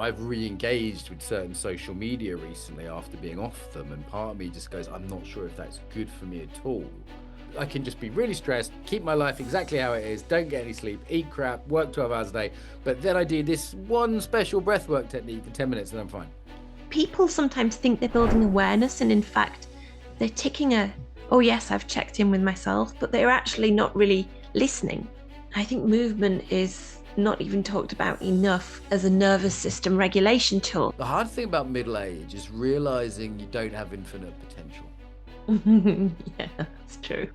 I've re-engaged with certain social media recently after being off them, and part of me just goes, I'm not sure if that's good for me at all. I can just be really stressed, keep my life exactly how it is, don't get any sleep, eat crap, work 12 hours a day, but then I do this one special breathwork technique for 10 minutes and I'm fine. People sometimes think they're building awareness, and in fact, they're ticking oh, yes, I've checked in with myself, but they're actually not really listening. I think movement is not even talked about enough as a nervous system regulation tool. The hard thing about middle age is realizing you don't have infinite potential. Yeah, that's true.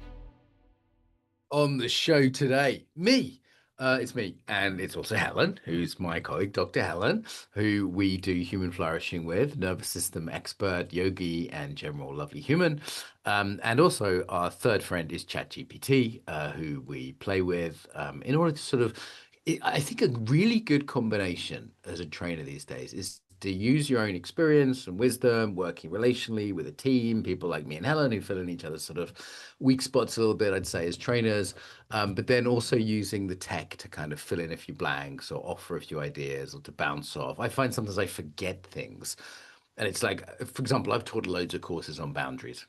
On the show today, it's me, and it's also Helen, who's my colleague, Dr. Helen, who we do human flourishing with, nervous system expert, yogi, and general lovely human. And also our third friend is ChatGPT, who we play with in order to sort of, I think a really good combination as a trainer these days is to use your own experience and wisdom, working relationally with a team, people like me and Helen who fill in each other's sort of weak spots a little bit, I'd say, as trainers, but then also using the tech to kind of fill in a few blanks or offer a few ideas or to bounce off. I find sometimes I forget things. And it's like, for example, I've taught loads of courses on boundaries.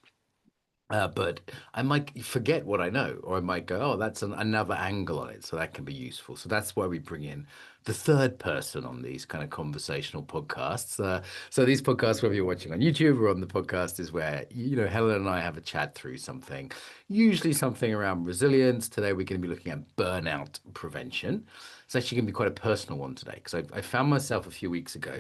But I might forget what I know, or I might go, oh, that's another angle on it. So that can be useful. So that's why we bring in the third person on these kind of conversational podcasts. So these podcasts, whether you're watching on YouTube or on the podcast, is where, Helen and I have a chat through something, usually something around resilience. Today, we're going to be looking at burnout prevention. It's actually going to be quite a personal one today because I found myself a few weeks ago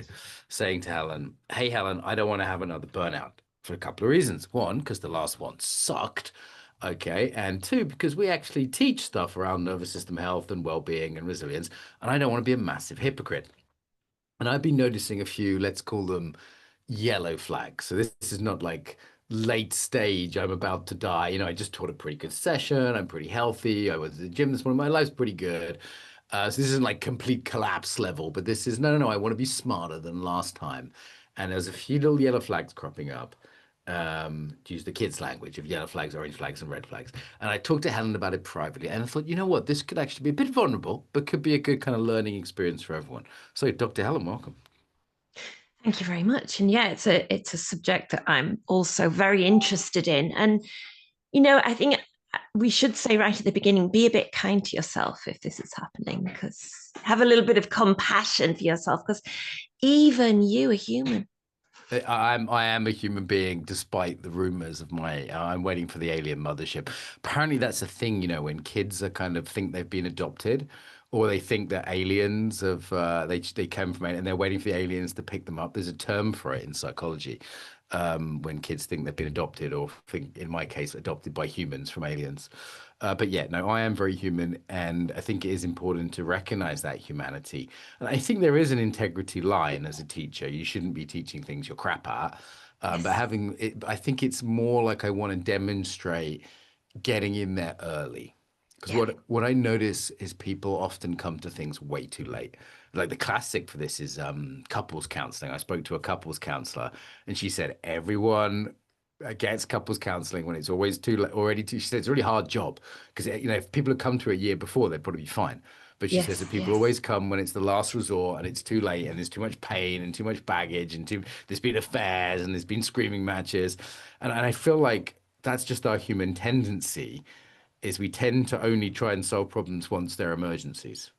saying to Helen, hey, Helen, I don't want to have another burnout for a couple of reasons. One, because the last one sucked. Okay. And two, because we actually teach stuff around nervous system health and well-being and resilience. And I don't want to be a massive hypocrite. And I've been noticing a few, let's call them yellow flags. So this is not like late stage, I'm about to die. I just taught a pretty good session. I'm pretty healthy. I was at the gym this morning. My life's pretty good. So this isn't like complete collapse level, but this is no. I want to be smarter than last time. And there's a few little yellow flags cropping up, to use the kids' language of yellow flags, orange flags, and red flags. And I talked to Helen about it privately, and I thought, you know what, this could actually be a bit vulnerable, but could be a good kind of learning experience for everyone. So, Dr. Helen, welcome. Thank you very much. And yeah, it's a subject that I'm also very interested in. And I think we should say right at the beginning, be a bit kind to yourself if this is happening, because have a little bit of compassion for yourself, because even you are human. I am a human being, despite the rumors of my. I'm waiting for the alien mothership. Apparently, that's a thing. When kids are kind of think they've been adopted, or they think that aliens have they came from it, and they're waiting for the aliens to pick them up. There's a term for it in psychology. When kids think they've been adopted, or think, in my case, adopted by humans from aliens. But yeah, no, I am very human, and I think it is important to recognize that humanity. And I think there is an integrity line as a teacher. You shouldn't be teaching things you're crap at. But Yes. having it, I think it's more like I want to demonstrate getting in there early. Because Yeah. what I notice is people often come to things way too late. Like the classic for this is couples counseling. I spoke to a couples counselor, and she said everyone gets couples counseling when it's always too late already. She said it's a really hard job because if people had come to a year before, they'd probably be fine. But she says that Yes. people Yes. always come when it's the last resort and it's too late and there's too much pain and too much baggage and there's been affairs and there's been screaming matches. And I feel like that's just our human tendency is we tend to only try and solve problems once they're emergencies.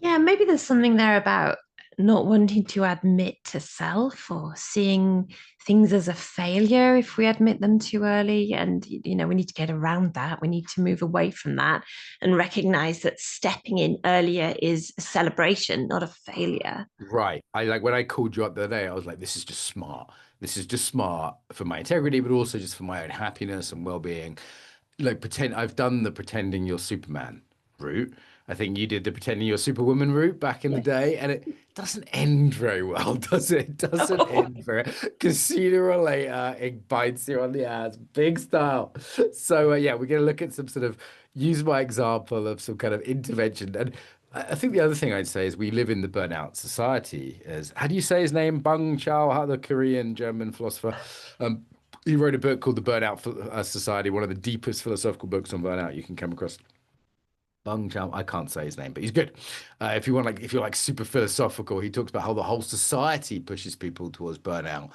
Yeah, maybe there's something there about not wanting to admit to self or seeing things as a failure if we admit them too early. And, we need to get around that. We need to move away from that and recognize that stepping in earlier is a celebration, not a failure. Right. I like when I called you up the other day, I was like, this is just smart. This is just smart for my integrity, but also just for my own happiness and well-being. Like I've done the pretending you're Superman route. I think you did the pretending you're Superwoman route back in the Yes. day, and it doesn't end very well, does it? It doesn't end very, because sooner or later it bites you on the ass, big style. So yeah, we're gonna look at some sort of use my example of some kind of intervention. And I think the other thing I'd say is we live in the burnout society. As how do you say his name? Bung Chao, the Korean German philosopher. Um, he wrote a book called The Burnout Society, one of the deepest philosophical books on burnout you can come across. Bung Cham, I can't say his name, but he's good. If you want, like, if you're like super philosophical, he talks about how the whole society pushes people towards burnout.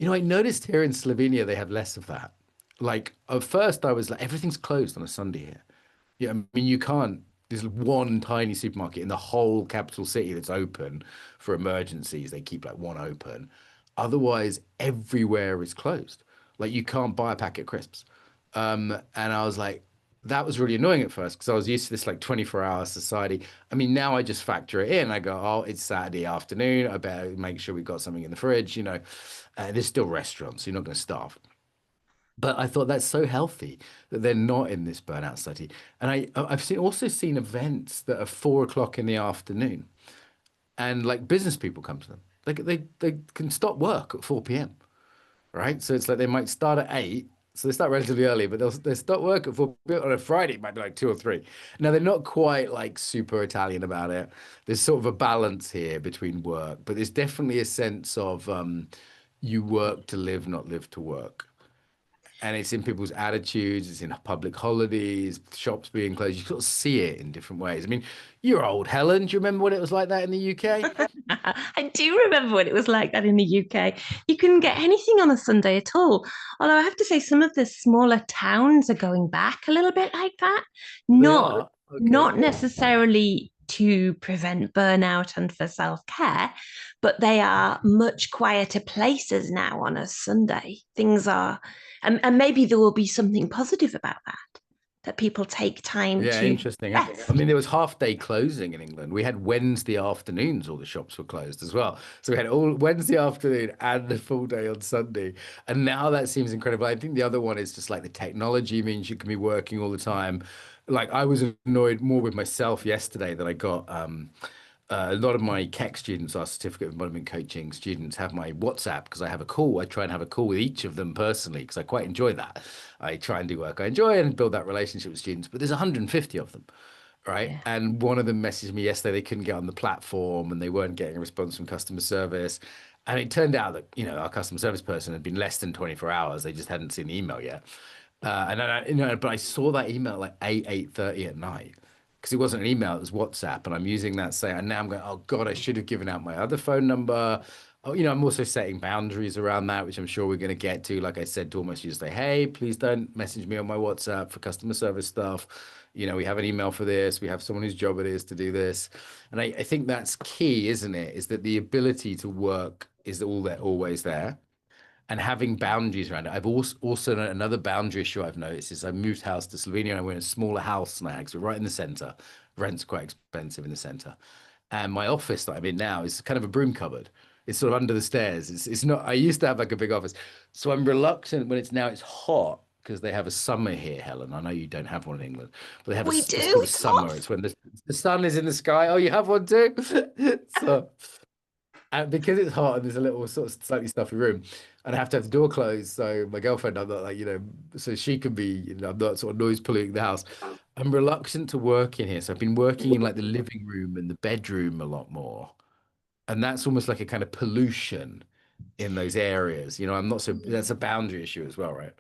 I noticed here in Slovenia they have less of that. Like at first, I was like, everything's closed on a Sunday here. Yeah, I mean, you can't. There's one tiny supermarket in the whole capital city that's open for emergencies. They keep like one open. Otherwise, everywhere is closed. Like you can't buy a packet of crisps. And I was like, that was really annoying at first because I was used to this like 24-hour society. I mean, now I just factor it in. I go, oh, it's Saturday afternoon. I better make sure we've got something in the fridge. There's still restaurants, so you're not going to starve. But I thought that's so healthy that they're not in this burnout study. And I've also seen events that are 4 o'clock in the afternoon, and like business people come to them. They can stop work at 4 p.m. Right? So it's like they might start at 8. So they start relatively early, but they start work at 4 p.m. on a Friday. It might be like 2 or 3. Now they're not quite like super Italian about it. There's sort of a balance here between work, but there's definitely a sense of you work to live, not live to work. And it's in people's attitudes, it's in public holidays, shops being closed. You sort of see it in different ways. I mean, you're old, Helen. Do you remember what it was like that in the UK? I do remember when it was like that in the UK. You couldn't get anything on a Sunday at all. Although I have to say, some of the smaller towns are going back a little bit like that. They Not are. Okay. not necessarily to prevent burnout and for self-care, but they are much quieter places now on a Sunday. Things are, and maybe there will be something positive about that, that people take time Yeah, to interesting. I rest. mean, there was half day closing in England. We had Wednesday afternoons, all the shops were closed as well. So we had all Wednesday afternoon and a full day on Sunday. And now that seems incredible. I think the other one is just like the technology means you can be working all the time. Like I was annoyed more with myself yesterday that I got a lot of my CAC students, our certificate of embodiment coaching students, have my WhatsApp because I have a call. I try and have a call with each of them personally because I quite enjoy that. I try and do work I enjoy and build that relationship with students, but there's 150 of them, right? Yeah. And one of them messaged me yesterday they couldn't get on the platform and they weren't getting a response from customer service. And it turned out that, our customer service person had been less than 24 hours. They just hadn't seen the email yet. But I saw that email at like 8:30 at night because it wasn't an email, it was WhatsApp. And I'm using that say, and now I'm going, oh God, I should have given out my other phone number. Oh, I'm also setting boundaries around that, which I'm sure we're going to get to. Like I said to all my students, say, hey, please don't message me on my WhatsApp for customer service stuff. We have an email for this. We have someone whose job it is to do this. And I think that's key, isn't it? Is that the ability to work is all there, always there and having boundaries around it. I've also another boundary issue I've noticed is I moved house to Slovenia and I went in a smaller house now because we're right in the center. Rent's quite expensive in the center. And my office that I'm in now is kind of a broom cupboard. It's sort of under the stairs. It's not, I used to have like a big office. So I'm reluctant when it's hot because they have a summer here, Helen. I know you don't have one in England, but they have We what's do. called a It's hot. summer. It's when the sun is in the sky. Oh, you have one too? So and because it's hot and there's a little sort of slightly stuffy room, and I have to have the door closed, so my girlfriend, I'm not like, so she can be, I'm not sort of noise polluting the house. I'm reluctant to work in here, so I've been working in like the living room and the bedroom a lot more, and that's almost like a kind of pollution in those areas. I'm not so that's a boundary issue as well, right?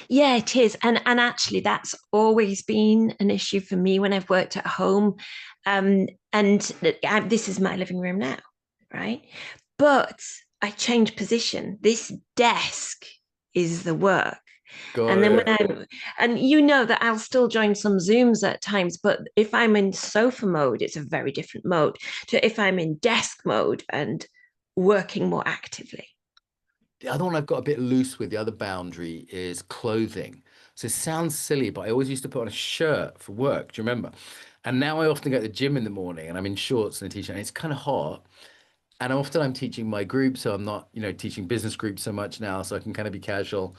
Yeah, it is. And actually that's always been an issue for me when I've worked at home. And this is my living room now, right? But I changed position. This desk is the work. Got And then when it. I'm, and you know that I'll still join some Zooms at times, but if I'm in sofa mode, it's a very different mode to if I'm in desk mode and working more actively. The other one I've got a bit loose with, the other boundary is clothing. So it sounds silly, but I always used to put on a shirt for work. Do you remember? And now I often go to the gym in the morning and I'm in shorts and a t-shirt and it's kind of hot. And often I'm teaching my group, so I'm not, teaching business groups so much now, so I can kind of be casual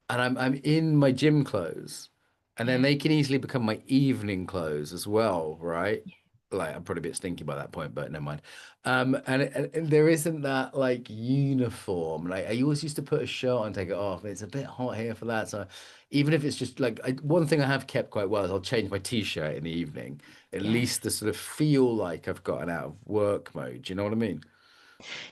and I'm in my gym clothes, and then Yeah. they can easily become my evening clothes as well, right? Like I'm probably a bit stinky by that point, but never mind. And there isn't that like uniform. Like I always used to put a shirt on, and take it off. It's a bit hot here for that, so even if it's just like one thing I have kept quite well is I'll change my t-shirt in the evening, at Yes. least to sort of feel like I've gotten out of work mode. Do you know what I mean?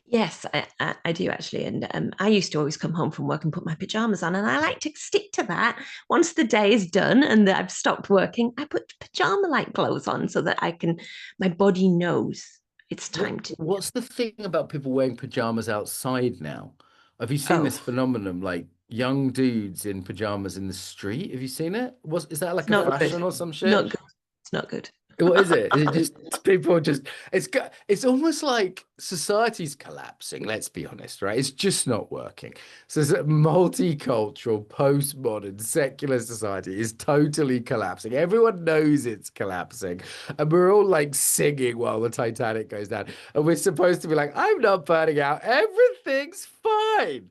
Yes, I do actually. And I used to always come home from work and put my pajamas on. And I like to stick to that. Once the day is done and that I've stopped working, I put pajama like clothes on so that my body knows it's What time to. what's the thing about people wearing pajamas outside now? Have you seen this Oh, phenomenon, like young dudes in pajamas in the street? Have you seen it? Is that it's like a not good. fashion or some shit? Not good. It's not good. What is it? Is it just people just it's almost like society's collapsing, let's be honest, right? It's just not working. So it's a multicultural, postmodern, secular society is totally collapsing. Everyone knows it's collapsing. And we're all like singing while the Titanic goes down. And we're supposed to be like, I'm not burning out. Everything's fine.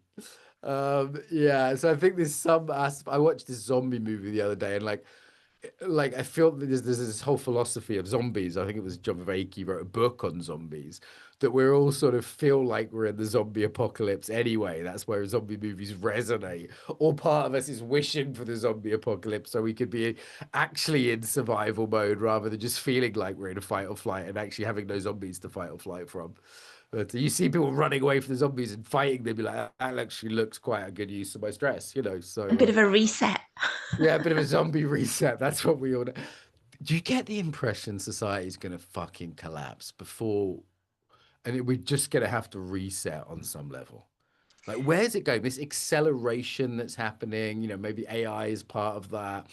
Yeah, so I think there's some I watched this zombie movie the other day and like I feel that there's this whole philosophy of zombies. I think it was John Vervaeke wrote a book on zombies that we're all sort of feel like we're in the zombie apocalypse anyway. That's where zombie movies resonate. Or part of us is wishing for the zombie apocalypse so we could be actually in survival mode rather than just feeling like we're in a fight or flight and actually having no zombies to fight or flight from. But you see people running away from the zombies and fighting, they'd be like, that actually looks quite a good use of my stress, you know. A bit of a reset. Yeah, a bit of a zombie reset. That's what we all. Do you get the impression society's going to fucking collapse before, we're just going to have to reset on some level? Like, where's it going? This acceleration that's happening, maybe AI is part of that.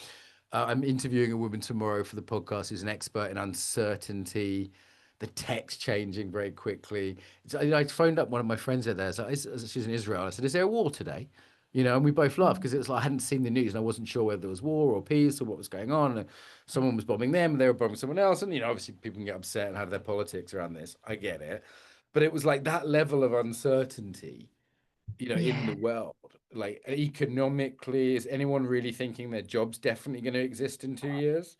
I'm interviewing a woman tomorrow for the podcast who's an expert in uncertainty. The tech's changing very quickly. So, I phoned up one of my friends there. So she's in Israel. I said, "Is there a war today?" And we both laughed because it was like I hadn't seen the news and I wasn't sure whether there was war or peace or what was going on. And someone was bombing them and they were bombing someone else. And obviously people can get upset and have their politics around this. I get it, but it was like that level of uncertainty in the Yeah. world, like economically, is anyone really thinking their job's definitely going to exist in 2 years?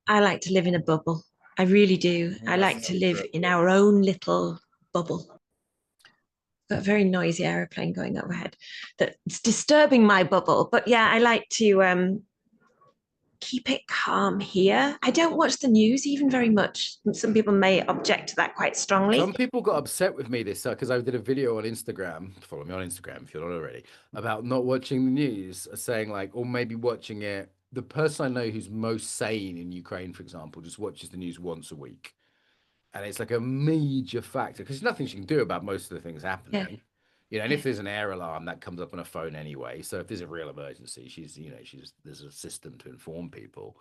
I like to live in a bubble. I really do. I That's like the to live secret. in our own little bubble. Got a very noisy aeroplane going overhead that's disturbing my bubble. But yeah, I like to keep it calm here. I don't watch the news even very much. Some people may object to that quite Some strongly. people got upset with me this because I did a video on Instagram, follow me on Instagram if you're not already, about not watching the news, saying like, or maybe watching it. The person I know who's most sane in Ukraine, for example, just watches the news once a week. And it's like a major factor because there's nothing she can do about most of the things Yeah, happening. And if yeah, there's an air alarm, that comes up on her phone anyway. So if there's a real emergency, she's there's a system to inform people.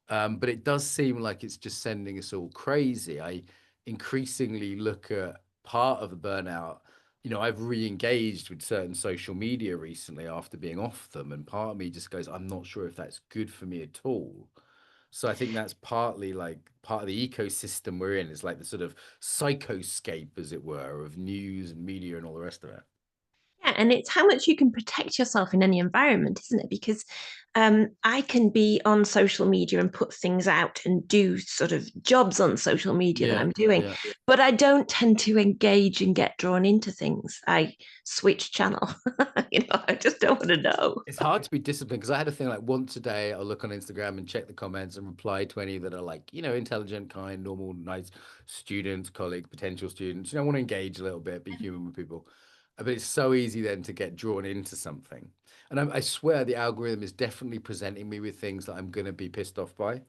But it does seem like it's just sending us all crazy. I increasingly look at part of the burnout. I've re-engaged with certain social media recently after being off them, and part of me just goes, I'm not sure if that's good for me at all. So I think that's partly like part of the ecosystem we're in is like the sort of psychoscape, as it were, of news and media and all the rest of it. yeah. And it's how much you can protect yourself in any environment, isn't it? Because I can be on social media and put things out and do sort of jobs on social media that Yeah, I'm doing, yeah. but I don't tend to engage and get drawn into things. I switch channel. I just don't want to know. It's hard to be disciplined because I had a thing like once a day, I'll look on Instagram and check the comments and reply to any that are like, intelligent, kind, normal, nice students, colleagues, potential students. I want to engage a little bit, be human with people. But it's so easy then to get drawn into something. And I swear the algorithm is definitely presenting me with things that I'm going to be pissed off by.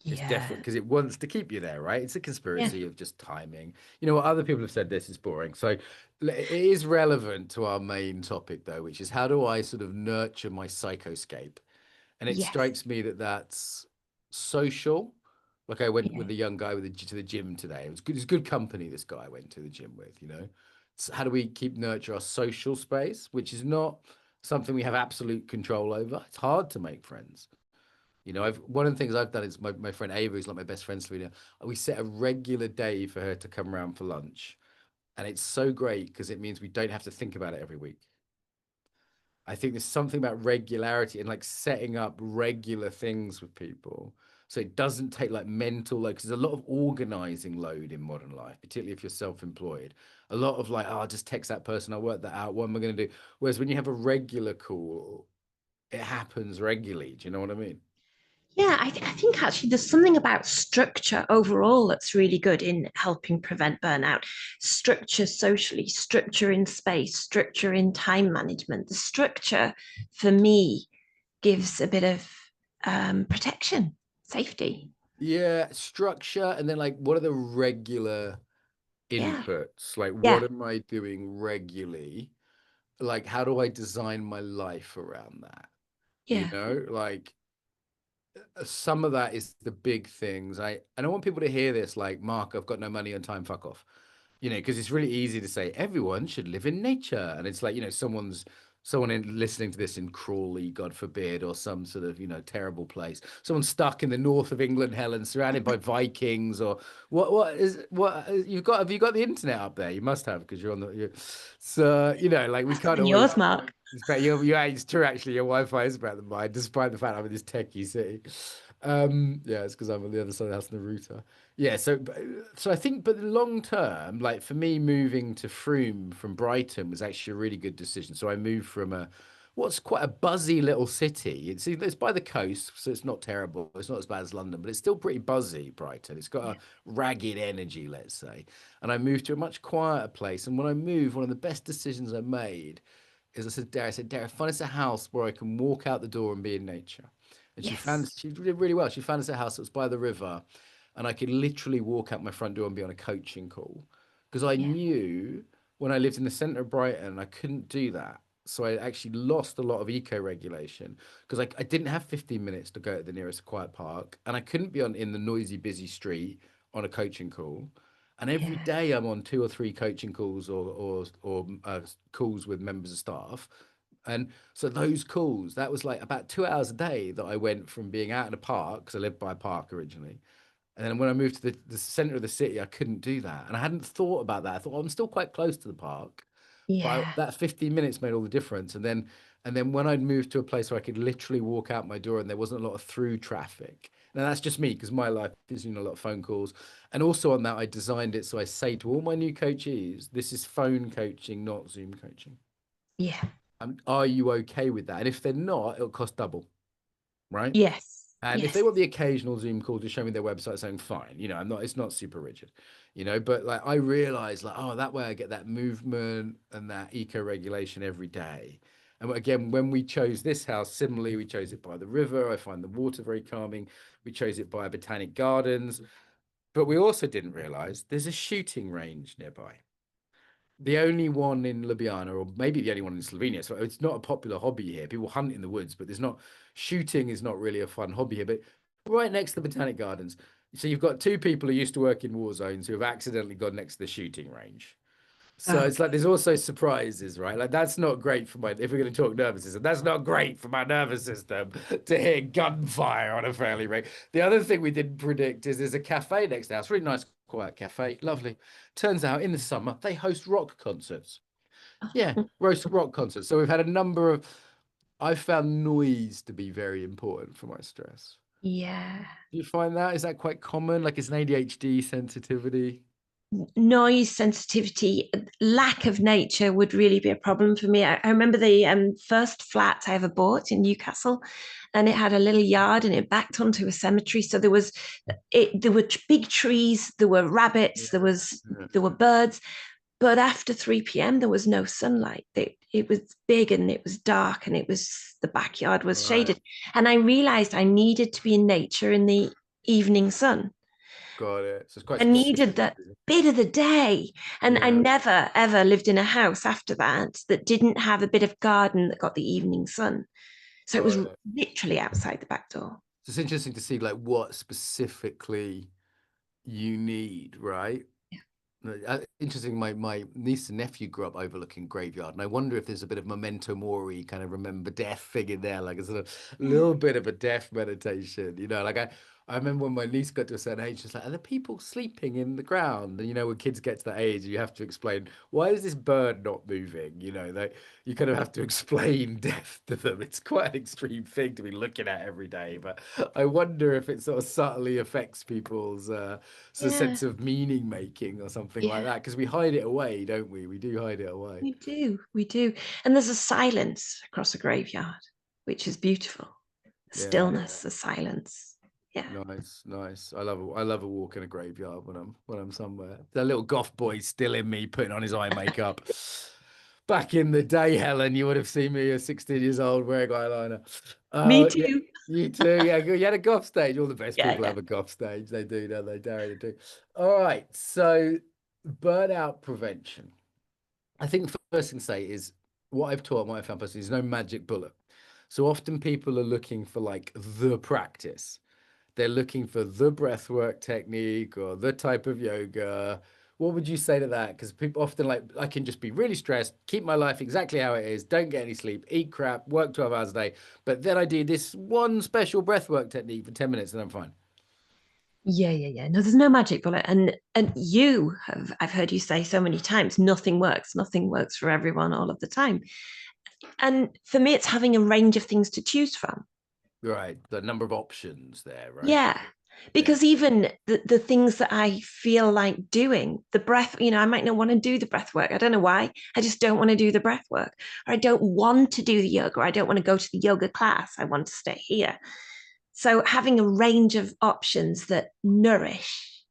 It's definitely Yeah, because it wants to keep you there, right? It's a yeah, conspiracy of just timing. What other people have said this is boring. So it is relevant to our main topic, though, which is how do I sort of nurture my psychoscape? And it yes, strikes me that that's social. Like I went yeah, with a young guy to the gym today. It was good. It's good company. This guy I went to the gym with. So how do we keep nurture our social space, which is not something we have absolute control over? It's hard to make friends. I've one of the things I've done is my friend Ava, who's like my best friend, Selena, we set a regular day for her to come around for lunch. And it's so great because it means we don't have to think about it every week. I think there's something about regularity and like setting up regular things with people. So it doesn't take like mental, like, 'cause there's a lot of organizing load in modern life, particularly if you're self-employed. A lot of like, oh, I'll just text that person, I'll work that out. What am I going to do? Whereas when you have a regular call, it happens regularly. Do you know what I mean? Yeah, I think actually there's something about structure overall that's really good in helping prevent burnout. Structure socially, structure in space, structure in time management. The structure for me gives a bit of protection, safety. Yeah, structure, and then like what are the regular Yeah, inputs? Like what yeah, am I doing regularly? Like how do I design my life around that? You yeah, know, like some of that is the big things. I don't want people to hear this like, Mark, I've got no money and time, fuck off. You know, because it's really easy to say everyone should live in nature. And it's like, you know, someone listening to this in Crawley, God forbid, or some sort of, you know, terrible place. Someone stuck in the north of England, Helen, surrounded by Vikings, or you've got, have you got the internet up there? You must have because you're on the so, you know, like we faster can't than always yours, Mark. it's better. Yeah, it's true. Actually, your Wi-Fi is better than mine, despite the fact I'm in this techie city. Yeah, it's because I'm on the other side of the house in the router. Yeah, so I think, but the long term, like for me, moving to Frome from Brighton was actually a really good decision. So I moved from what's quite a buzzy little city. It's by the coast, so it's not terrible. It's not as bad as London, but it's still pretty buzzy, Brighton. It's got Yeah. a ragged energy, let's say. And I moved to a much quieter place. And when I moved, one of the best decisions I made is I said, Dara, find us a house where I can walk out the door and be in nature. And Yes. she did really well. She found us a house that was by the river, and I could literally walk out my front door and be on a coaching call. Because I Yeah. knew when I lived in the centre of Brighton, I couldn't do that. So I actually lost a lot of eco regulation because I didn't have 15 minutes to go to the nearest quiet park, and I couldn't be on in the noisy, busy street on a coaching call. And every Yeah. day I'm on two or three coaching calls or calls with members of staff. And so those calls, that was like about 2 hours a day that I went from being out in a park, because I lived by a park originally. And then when I moved to the center of the city, I couldn't do that. And I hadn't thought about that. I thought, well, I'm still quite close to the park. Yeah. That 15 minutes made all the difference. And then when I'd moved to a place where I could literally walk out my door and there wasn't a lot of through traffic. Now that's just me because my life is, you know, a lot of phone calls. And also on that, I designed it so I say to all my new coachees, this is phone coaching, not Zoom coaching. Yeah. Are you okay with that? And if they're not, it'll cost double, right? Yes. And if they Yes. want the occasional Zoom call to show me their website saying fine, you know, it's not super rigid, you know, but like I realized like, oh, that way I get that movement and that eco regulation every day. And again, when we chose this house, similarly, we chose it by the river. I find the water very calming. We chose it by Botanic Gardens, but we also didn't realize there's a shooting range nearby, the only one in Ljubljana, or maybe the only one in Slovenia. So it's not a popular hobby here. People hunt in the woods, but there's not shooting is not really a fun hobby here. But right next to the Botanic Gardens, so you've got two people who used to work in war zones who have accidentally gone next to the shooting range. So it's like Okay. there's also surprises, right? Like that's not great for my if we're going to talk nervous system. That's not great for my nervous system to hear gunfire on a fairly rate. The other thing we didn't predict is there's a cafe next to the house, really nice, quiet cafe, lovely. Turns out in the summer they host rock concerts. Yeah, roast rock concerts. So we've had a number of. I've found noise to be very important for my stress. Yeah. Do you find that? Is that quite common? Like it's an ADHD sensitivity? Noise sensitivity, lack of nature would really be a problem for me. I remember the first flat I ever bought in Newcastle, and it had a little yard and it backed onto a cemetery. So there were big trees, there were rabbits, Yeah. there were birds, but after 3 p.m. there was no sunlight. It was big and it was dark and the backyard was Right. shaded. And I realized I needed to be in nature in the evening sun. Got it. So it's quite I needed specific. that bit of the day. And I Yeah. never, ever lived in a house after that didn't have a bit of garden that got the evening sun. So it was Got it. literally outside the back door. So it's interesting to see like what specifically you need, right? Interesting. My niece and nephew grew up overlooking graveyard, and I wonder if there's a bit of memento mori, kind of remember death thing in there, like a sort of little bit of a death meditation. You know, like I remember when my niece got to a certain age, she's like, "Are there people sleeping in the ground?" And you know, when kids get to that age, you have to explain why is this bird not moving. You know, they you kind of have to explain death to them. It's quite an extreme thing to be looking at every day, but I wonder if it sort of subtly affects people's it's a Yeah, sense of meaning making or something like yeah, that because we hide it away, don't we? We do hide it away. we do. We do. And there's a silence across a graveyard, which is beautiful. Yeah. stillness, the silence. Yeah. Nice, nice. I love a walk in a graveyard when I'm somewhere. The little goth boy still in me putting on his eye makeup. Back in the day, Helen, you would have seen me at 16 years old wearing eyeliner. Me Yeah, too. you too. Yeah, you had a goth stage. All the best Yeah, people yeah. have a goth stage. They do, don't they? Dare they do. All right. So burnout prevention. I think the first thing to say is what I've taught, what I found personally is no magic bullet. So often people are looking for like the practice. They're looking for the breathwork technique or the type of yoga. What would you say to that? Because people often like, I can just be really stressed, keep my life exactly how it is, don't get any sleep, eat crap, work 12 hours a day. But then I do this one special breathwork technique for 10 minutes and I'm fine. Yeah, yeah, yeah. No, there's no magic bullet. And you have, I've heard you say so many times, nothing works. Nothing works for everyone all of the time. And for me, it's having a range of things to choose from. Right. The number of options there, right? Yeah. Yeah. Because even the things that I feel like doing, the breath, I might not want to do the breath work. I don't know why. I just don't want to do the breath work. Or I don't want to do the yoga. Or I don't want to go to the yoga class. I want to stay here. So having a range of options that nourish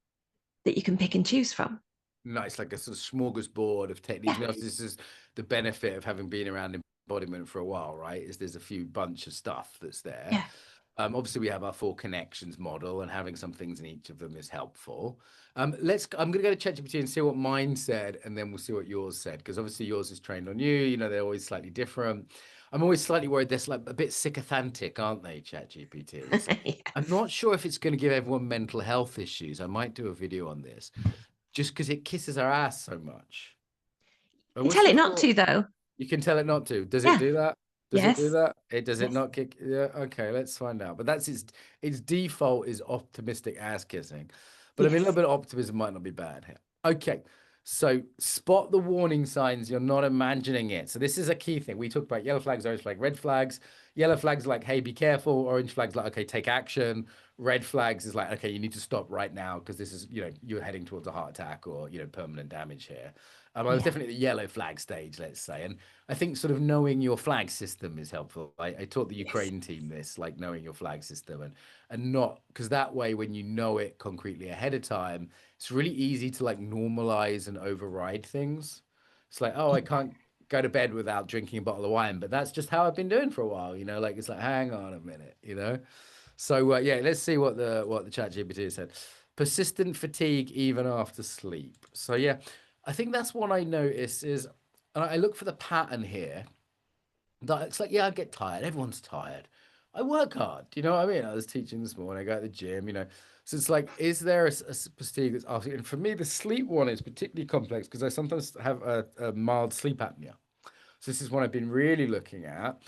that you can pick and choose from. Nice, like a sort of smorgasbord of techniques. Yeah. Now, this is the benefit of having been around embodiment for a while, right? Is there's a few bunch of stuff that's there. Yeah. Obviously, we have our four connections model, and having some things in each of them is helpful. I'm going to go to ChatGPT and see what mine said, and then we'll see what yours said, because obviously yours is trained on you. You know, they're always slightly different. I'm always slightly worried they're like a bit sycophantic, aren't they, ChatGPTs? I'm Yes. not sure if it's going to give everyone mental health issues. I might do a video on this just because it kisses our ass so much. And What's tell your it not thought? to, though. You can tell it not to. Does it Yeah. do that? Does it do Yes. that? It does it Yes. not kick? Yeah, okay, let's find out. But that's its default is optimistic ass kissing. But I mean, a little Yes. bit of optimism might not be bad here. Okay, so spot the warning signs. You're not imagining it. So this is a key thing. We talked about yellow flags, orange flag, red flags. Yellow flags like, hey, be careful. Orange flags like, okay, take action. Red flags is like, okay, you need to stop right now because this is, you're heading towards a heart attack or, permanent damage here. I was Yeah. definitely at the yellow flag stage, let's say. And I think sort of knowing your flag system is helpful. I taught the Yes. Ukraine team this, like knowing your flag system and not because that way when you know it concretely ahead of time, it's really easy to like normalize and override things. It's like, oh, I can't go to bed without drinking a bottle of wine, but that's just how I've been doing for a while, like it's like, hang on a minute. So yeah, let's see what the chat GPT said. Persistent fatigue even after sleep. So yeah, I think that's what I notice is, and I look for the pattern here. That it's like, yeah, I get tired. Everyone's tired. I work hard. You know what I mean? I was teaching this morning. I go to the gym. So it's like, is there a fatigue that's after? And for me, the sleep one is particularly complex because I sometimes have a mild sleep apnea. So this is one I've been really looking at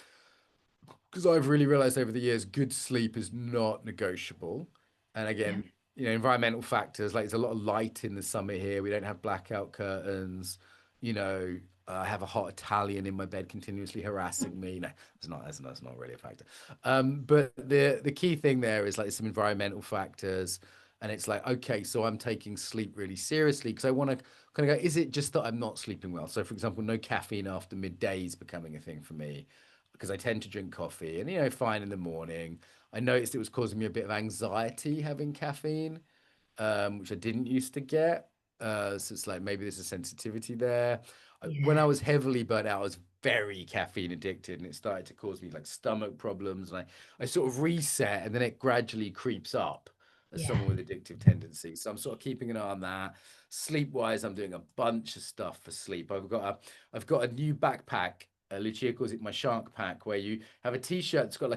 because I've really realized over the years, good sleep is not negotiable. And Yeah. again, environmental factors, like there's a lot of light in the summer here. We don't have blackout curtains. You know, I have a hot Italian in my bed continuously harassing me. No, that's not really a factor. But the key thing there is like some environmental factors. And it's like, okay, so I'm taking sleep really seriously because I want to kind of go, is it just that I'm not sleeping well? So, for example, no caffeine after midday is becoming a thing for me because I tend to drink coffee and, fine in the morning. I noticed it was causing me a bit of anxiety having caffeine, which I didn't used to get. So it's like maybe there's a sensitivity there. When I Yeah. was heavily burnt out, I was very caffeine addicted and it started to cause me like stomach problems. And I sort of reset and then it gradually creeps up as Yeah. someone with addictive tendencies. So I'm sort of keeping an eye on that. Sleep wise, I'm doing a bunch of stuff for sleep. I've got a new backpack. Lucia calls it my shark pack, where you have a t-shirt that's got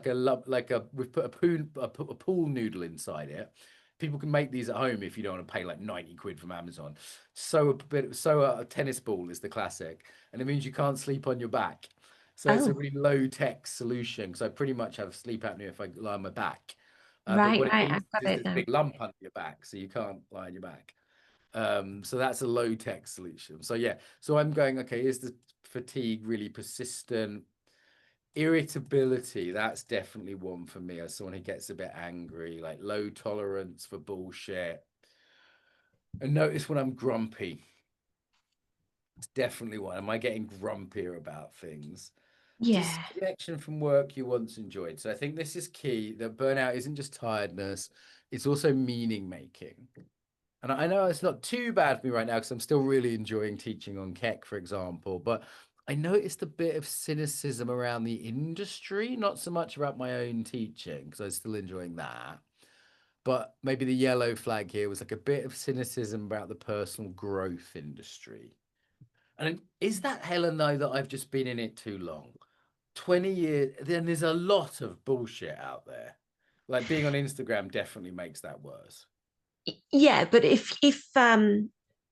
we've put a pool noodle inside it. People can make these at home if you don't want to pay like 90 quid from Amazon. So a tennis ball is the classic, and it means you can't sleep on your back. So it's a Oh, really low tech solution because I pretty much have sleep apnea if I lie on my back. But right, what it right. means I've got is it there's a now. big lump under your back, so you can't lie on your back. So that's a low tech solution. So yeah, so I'm going, okay, is the fatigue really persistent? Irritability, that's definitely one for me as someone who gets a bit angry, like low tolerance for bullshit. And notice when I'm grumpy, it's definitely one. Am I getting grumpier about things? Yeah. Disconnection from work you once enjoyed. So I think this is key, that burnout isn't just tiredness, it's also meaning making. And I know it's not too bad for me right now because I'm still really enjoying teaching on Keck, for example. But I noticed a bit of cynicism around the industry, not so much about my own teaching because I'm still enjoying that. But maybe the yellow flag here was like a bit of cynicism about the personal growth industry. And is that, Helen, though, that I've just been in it too long? 20 years, then there's a lot of bullshit out there. Like being on Instagram definitely makes that worse. Yeah, but if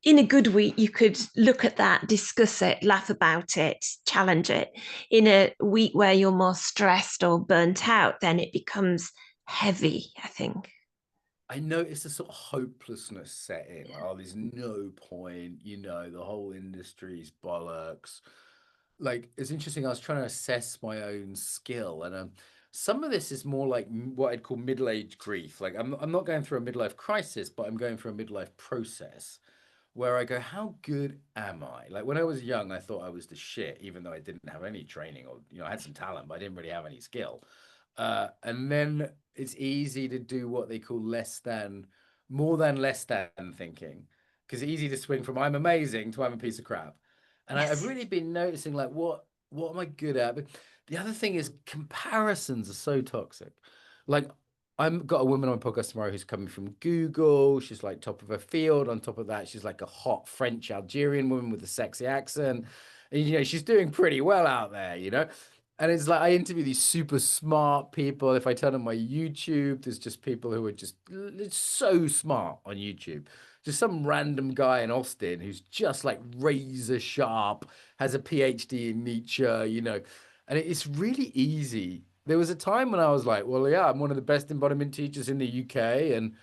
in a good week you could look at that, discuss it, laugh about it, challenge it. In a week where you're more stressed or burnt out, then it becomes heavy, I think. I noticed a sort of hopelessness set in. Like, oh, there's no point, the whole industry's bollocks. Like, it's interesting. I was trying to assess my own skill, and some of this is more like what I'd call middle-age grief. Like, I'm not going through a midlife crisis, but I'm going through a midlife process where I go, how good am I? Like, when I was young, I thought I was the shit, even though I didn't have any training or, I had some talent, but I didn't really have any skill. And then it's easy to do what they call less than, more than less than thinking, because it's easy to swing from I'm amazing to I'm a piece of crap. And I've Yes. really been noticing like what am I good at? But the other thing is comparisons are so toxic. Like I've got a woman on my podcast tomorrow who's coming from Google. She's like top of her field. On top of that, she's like a hot French Algerian woman with a sexy accent. And, she's doing pretty well out there. And it's like I interview these super smart people. If I turn on my YouTube, there's just people who are just it's so smart on YouTube. Just some random guy in Austin who's just like razor sharp, has a PhD in Nietzsche. And it's really easy. There was a time when I was like, well, yeah, I'm one of the best embodiment teachers in the UK, and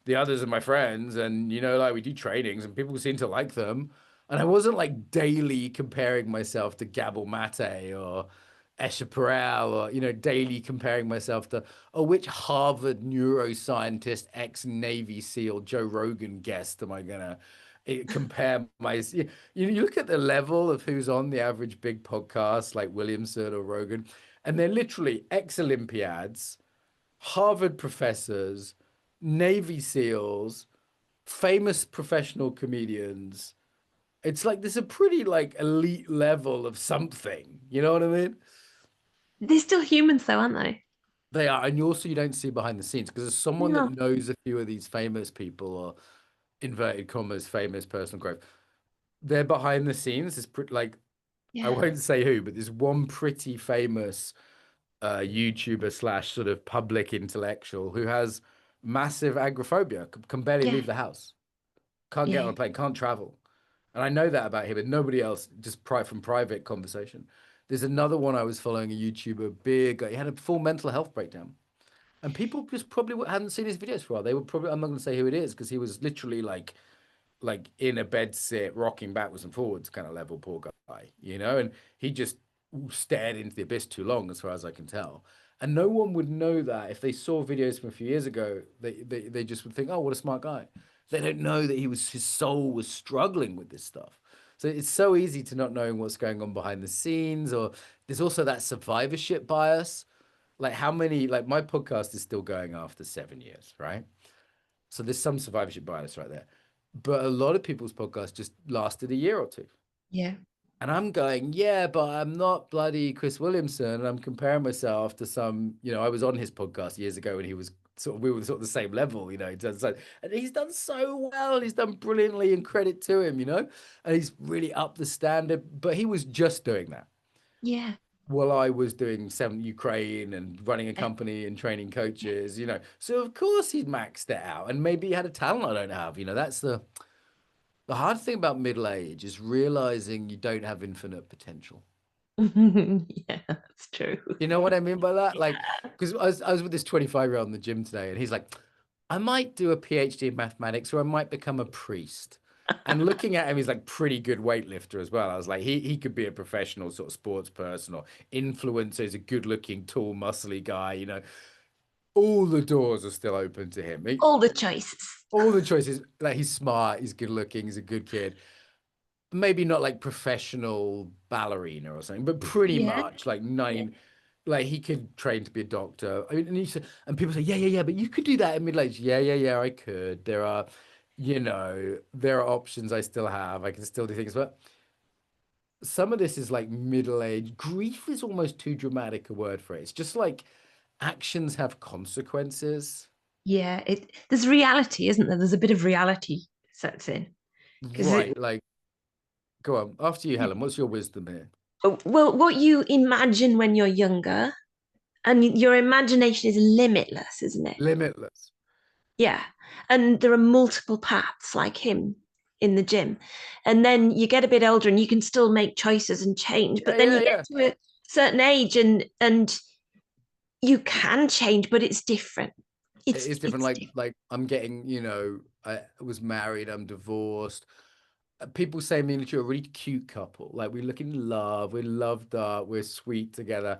the others are my friends, and like we do trainings, and people seem to like them. And I wasn't like daily comparing myself to Gabor Mate or Escher Perel or daily comparing myself to which Harvard neuroscientist, ex-Navy SEAL Joe Rogan guest am I gonna compare you look at the level of who's on the average big podcast like Williamson or Rogan, and they're literally ex-Olympiads, Harvard professors, Navy SEALs, famous professional comedians. It's like there's a pretty like elite level of something. You know what I mean? They're still humans, though, aren't they? They are, and you don't see behind the scenes because as someone that No. knows a few of these famous people or inverted commas famous personal growth, they're behind the scenes. It's pretty like I Yeah. won't say who, but there's one pretty famous YouTuber slash sort of public intellectual who has massive agoraphobia, can barely Yeah. leave the house, can't get on Yeah. a plane, can't travel. And I know that about him, but nobody else, just from private conversation. There's another one I was following, a YouTuber, big guy. He had a full mental health breakdown. And people just probably hadn't seen his videos for a while. They were probably, I'm not going to say who it is because he was literally like in a bed sit, rocking backwards and forwards kind of level, poor guy. And he just stared into the abyss too long, as far as I can tell. And no one would know that if they saw videos from a few years ago. They just would think, oh, what a smart guy. They don't know that his soul was struggling with this stuff. So it's so easy to not knowing what's going on behind the scenes, or there's also that survivorship bias. Like how many, like my podcast is still going after 7 years, right? So there's some survivorship bias right there. But a lot of people's podcasts just lasted a year or two. Yeah. And I'm going, yeah, but I'm not bloody Chris Williamson. And I'm comparing myself to I was on his podcast years ago and we were sort of the same level, and he's done so well. He's done brilliantly and credit to him. And he's really up the standard. But he was just doing that Yeah. while I was doing seven Ukraine and running a Yeah. company and training coaches. So of course he'd maxed it out and maybe he had a talent I don't have. That's the hard thing about middle age is realizing you don't have infinite potential. Yeah, that's true. You know what I mean by that? Like, Yeah. because I was with this 25-year-old in the gym today and he's like, I might do a PhD in mathematics or I might become a priest. And looking at him, he's like pretty good weightlifter as well. I was like, he could be a professional sort of sports person or influencer. He's a good looking, tall, muscly guy. All the doors are still open to him. All the choices. All the choices, like he's smart, he's good looking, he's a good kid. maybe not like professional ballerina or something, but pretty Yeah. much like Yeah. nine. Like he could train to be a doctor. I mean, and people say, yeah, yeah, yeah, but you could do that in middle age. Yeah, yeah, yeah, I could. There are options I still have. I can still do things, but some of this is like middle age. Grief is almost too dramatic a word for it. It's just like actions have consequences. Yeah. There's reality, isn't there? There's a bit of reality sets in. Because Right. Like, go on. After you, Helen, what's your wisdom here? well, what you imagine when you're younger, and your imagination is limitless, isn't it? Limitless. Yeah. And there are multiple paths like him in the gym. And then you get a bit older and you can still make choices and change. Yeah, But then yeah, you get yeah. to a certain age and you can change, but it's different. It It's is different. it's different. Like I'm getting, I was married, I'm divorced. People say me and you are a really cute couple. Like we look in love, we're loved up, we're sweet together.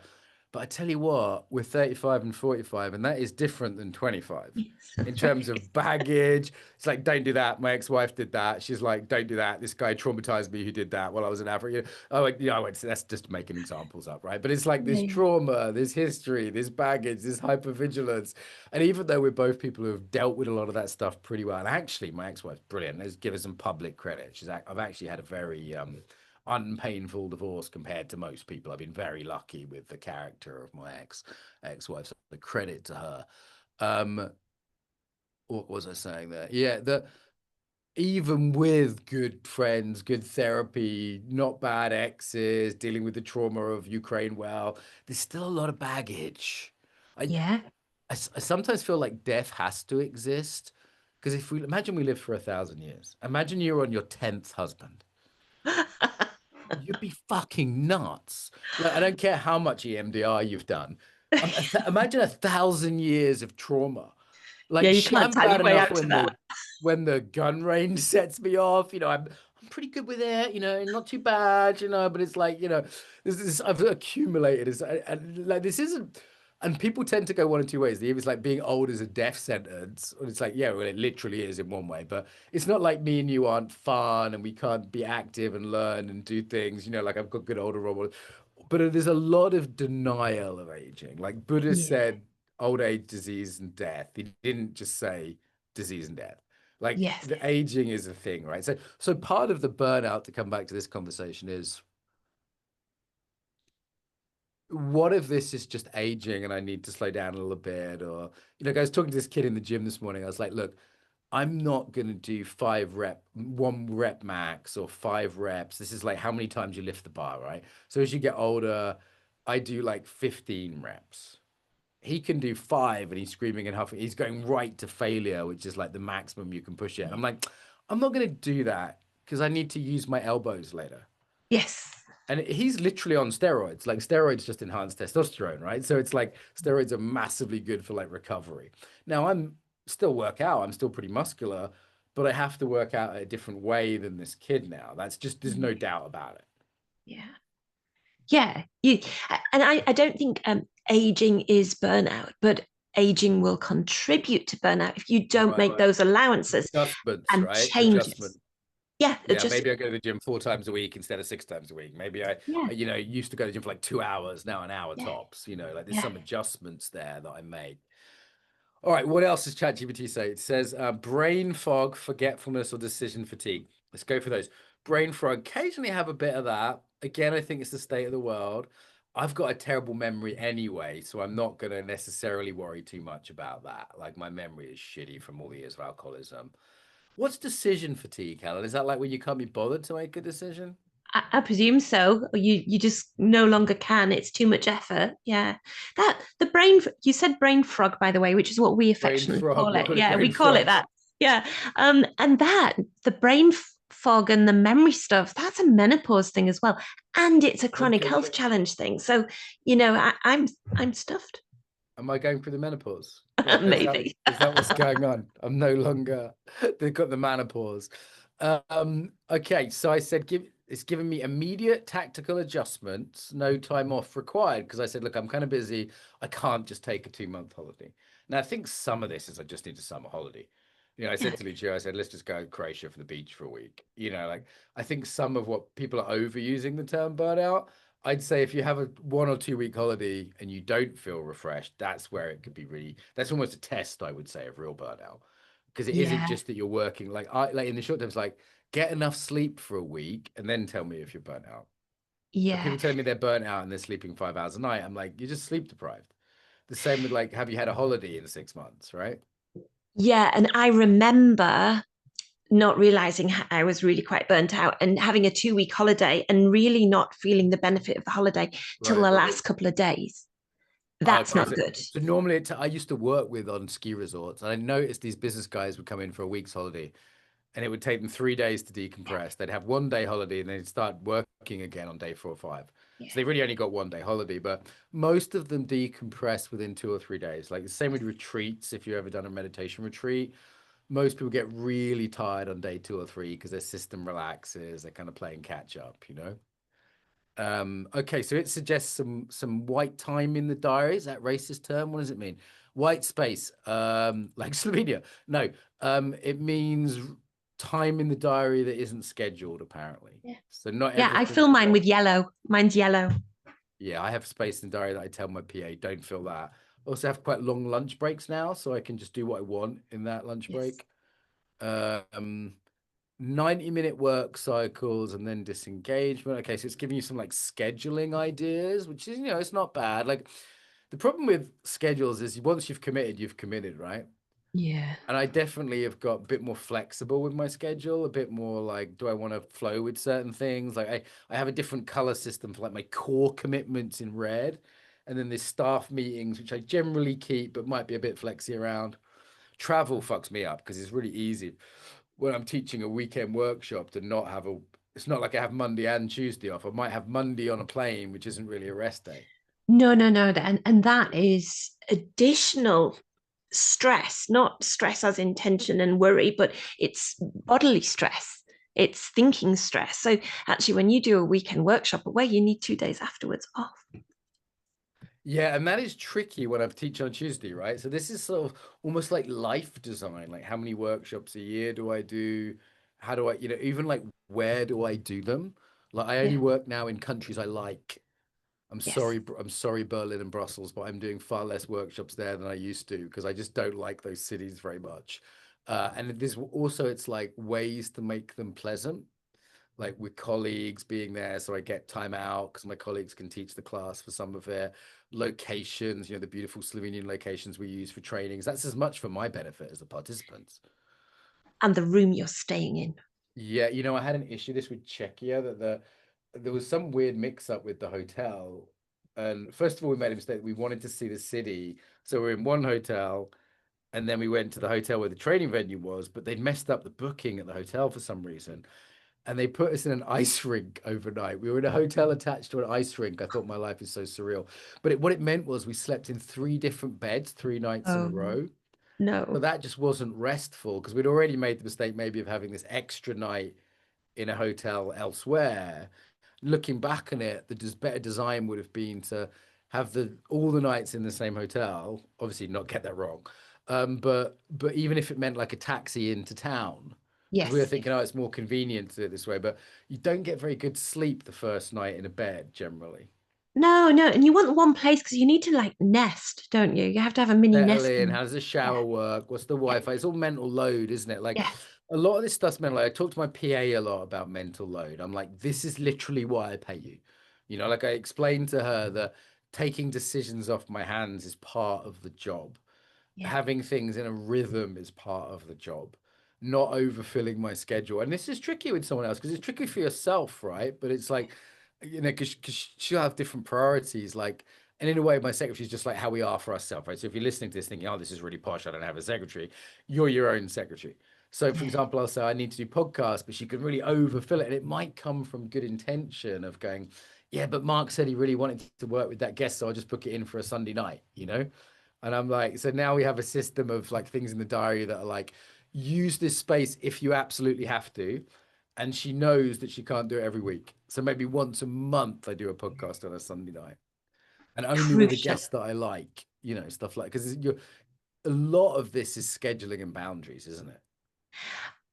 But I tell you what, we're 35 and 45, and that is different than 25 Yes, in that's terms right. of baggage. It's like, don't do that. My ex-wife did that. She's like, don't do that. This guy traumatized me who did that while I was in Africa. I went, that's just making examples up, right? But it's like Yeah, this yeah. trauma, this history, this baggage, this hypervigilance. And even though we're both people who have dealt with a lot of that stuff pretty well, and actually my ex-wife's brilliant. Let's give her some public credit. I've actually had a very unpainful divorce compared to most people. I've been very lucky with the character of my ex-wife. So the credit to her. Um, what was I saying there? Yeah, that even with good friends, good therapy, not bad exes, dealing with the trauma of Ukraine, well, there's still a lot of baggage. I, Yeah. I sometimes feel like death has to exist because if we imagine we live for 1,000 years, imagine you're on your 10th husband. You'd be fucking nuts. Like, I don't care how much EMDR you've done. Imagine 1,000 years of trauma. Yeah, Like you shit, can't I'm tell bad your way enough out to when that. the gun range sets me off. I'm pretty good with it. Not too bad. But it's like this I've accumulated. And like this isn't. And people tend to go one of two ways. It's like being old is a death sentence, and it's like yeah, well, it literally is in one way. But it's not like me and you aren't fun and we can't be active and learn and do things. Like I've got good older role models. But there's a lot of denial of aging. Like Buddha Yeah. said, old age, disease, and death. He didn't just say disease and death. Like Yes. the aging is a thing, right? So part of the burnout to come back to this conversation is what if this is just aging and I need to slow down a little bit? Or, I was talking to this kid in the gym this morning. I was like, look, I'm not going to do 1 rep max or 5 reps. This is like how many times you lift the bar, right? So as you get older, I do like 15 reps. He can do 5 and he's screaming and huffing. He's going right to failure, which is like the maximum you can push it. And Yeah. I'm like, I'm not going to do that because I need to use my elbows later. Yes. And he's literally on steroids. Like steroids just enhance testosterone, right? So it's like steroids are massively good for like recovery. Now I'm still work out. I'm still pretty muscular, but I have to work out a different way than this kid now. That's just there's no Yeah. doubt about it. Yeah. Yeah. And I don't think aging is burnout, but aging will contribute to burnout if you don't Right. make those allowances Adjustments, and right? changes. Adjustment. Yeah, Yeah, just maybe I go to the gym 4 times a week instead of 6 times a week. Maybe yeah, used to go to the gym for like 2 hours, now an hour yeah, tops. Like there's yeah. some adjustments there that I make. All right, what else does ChatGPT say? It says brain fog, forgetfulness, or decision fatigue. Let's go for those. Brain fog, occasionally have a bit of that. Again, I think it's the state of the world. I've got a terrible memory anyway, so I'm not going to necessarily worry too much about that. Like my memory is shitty from all the years of alcoholism. What's decision fatigue, Helen? Is that like when you can't be bothered to make a decision? I presume so. You just no longer can. It's too much effort. Yeah. That the brain you said brain frog, by the way, which is what we Brain affectionately frog, call we it. call it Yeah, brain we call it frog. that. Yeah. And that the fog and the memory stuff, that's a menopause thing as well. And it's a chronic Okay. health challenge thing. So, I'm stuffed. Am I going through the menopause? Is that Maybe. is that what's going on? I'm no longer. They've got the menopause. Okay, so I said it's giving me immediate tactical adjustments, no time off required. Because I said, look, I'm kind of busy. I can't just take a 2 month holiday. Now I think some of this is I just need a summer holiday. I Yeah. said to Lucia, I said, let's just go to Croatia for the beach for a week. Like I think some of what people are overusing the term burnout. I'd say if you have a 1 or 2 week holiday and you don't feel refreshed, that's where it could be really, that's almost a test, I would say, of real burnout. Because it isn't Yeah. just that you're working like in the short term, it's like get enough sleep for a week and then tell me if you're burnt out. So Yeah. people telling me they're burnt out and they're sleeping 5 hours a night, I'm like, you're just sleep deprived. The same with like, have you had a holiday in 6 months, right? Yeah. And I remember not realizing I was really quite burnt out and having a 2 week holiday and really not feeling the benefit of the holiday till Right. the last couple of days. That's Okay, not so good. so normally I used to work with on ski resorts, and I noticed these business guys would come in for a week's holiday, and it would take them 3 days to decompress. They'd have 1 day holiday, and they'd start working again on day 4 or 5. Yeah. So they really only got 1 day holiday, but most of them decompress within 2 or 3 days. Like the same with retreats. If you've ever done a meditation retreat, most people get really tired on day 2 or 3 because their system relaxes. They're kind of playing catch up. Okay, so it suggests some white time in the diary. Is that racist term? What does it mean? White space, like Slovenia. No, it means time in the diary that isn't scheduled, apparently. Yeah. So not Yeah. I everything's fill mine blocked. with yellow. Mine's yellow. Yeah, I have space in the diary that I tell my PA, don't fill that. I also have quite long lunch breaks now, so I can just do what I want in that lunch Yes. break. Um, 90-minute work cycles and then disengagement. Okay, so it's giving you some like scheduling ideas, which is, it's not bad. Like the problem with schedules is once you've committed, right? Yeah. And I definitely have got a bit more flexible with my schedule, a bit more like, do I want to flow with certain things? Like I have a different color system for like my core commitments in red. And then there's staff meetings, which I generally keep, but might be a bit flexy around. Travel fucks me up because it's really easy when I'm teaching a weekend workshop to not have a. It's not like I have Monday and Tuesday off. I might have Monday on a plane, which isn't really a rest day. No, no, no. And that is additional stress, not stress as in tension and worry, but it's bodily stress. It's thinking stress. So actually, when you do a weekend workshop away, you need 2 days afterwards off. Yeah, and that is tricky when I teach on Tuesday, right? So this is sort of almost like life design. Like how many workshops a year do I do? How do I, even like where do I do them? Like I only Yeah. work now in countries I like. Yes. I'm sorry, Berlin and Brussels, but I'm doing far less workshops there than I used to because I just don't like those cities very much. And there's also it's like ways to make them pleasant, like with colleagues being there, so I get time out because my colleagues can teach the class for some of it. Locations, the beautiful Slovenian locations we use for trainings. That's as much for my benefit as the participants. And the room you're staying in. Yeah, I had an issue this with Czechia that there was some weird mix up with the hotel. And first of all, we made a mistake. We wanted to see the city. So we're in one hotel and then we went to the hotel where the training venue was, but they'd messed up the booking at the hotel for some reason. And they put us in an ice rink overnight. We were in a hotel attached to an ice rink. I thought my life is so surreal. But what it meant was we slept in 3 different beds, 3 nights in a Oh, row. So no. that just wasn't restful because we'd already made the mistake maybe of having this extra night in a hotel elsewhere. Looking back on it, the better design would have been to have the all the nights in the same hotel. Obviously, not get that wrong, but even if it meant like a taxi into town, because we were Yes. thinking, oh, it's more convenient to do it this way. But you don't get very good sleep the first night in a bed generally. No, no. And you want one place because you need to like nest, don't you? You have to have a mini Settle nest. in. And How does the yeah, shower work? What's the yeah, Wi-Fi? It's all mental load, isn't it? Like yes, a lot of this stuff's mental load. I talk to my PA a lot about mental load. I'm like, this is literally why I pay you. Like I explained to her that taking decisions off my hands is part of the job. yeah. Having things in a rhythm is part of the job, not overfilling my schedule. And this is tricky with someone else because it's tricky for yourself, right? But it's like, because she'll have different priorities. Like, and in a way, my secretary is just like how we are for ourselves, right? So if you're listening to this thinking, oh, this is really posh, I don't have a secretary, you're your own secretary. So, for Yeah. example, I'll say I need to do podcasts, but she can really overfill it. And it might come from good intention of going, yeah, but Mark said he really wanted to work with that guest, so I'll just book it in for a Sunday night. And I'm like, so now we have a system of like things in the diary that are like, use this space if you absolutely have to. And she knows that she can't do it every week. So maybe once a month I do a podcast on a Sunday night and only with a Crucial. guest that I like, stuff like, because you're a lot of this is scheduling and boundaries, isn't it?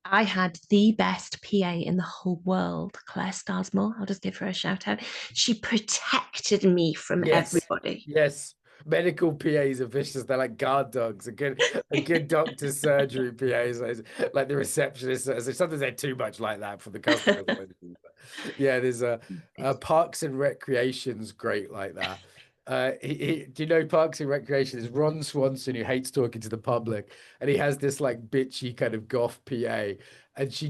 I had the best PA in the whole world, Claire Starsmore. I'll just give her a shout out. She protected me from Yes, everybody. yes. Medical PAs are vicious. They're like guard dogs. A good doctor's surgery PAs, like the receptionist. So sometimes they're too much like that for the customers. Yeah, there's a Parks and Recreation's great like that. Do you know Parks and Recreation is Ron Swanson who hates talking to the public, and he has this like bitchy kind of goth PA, and she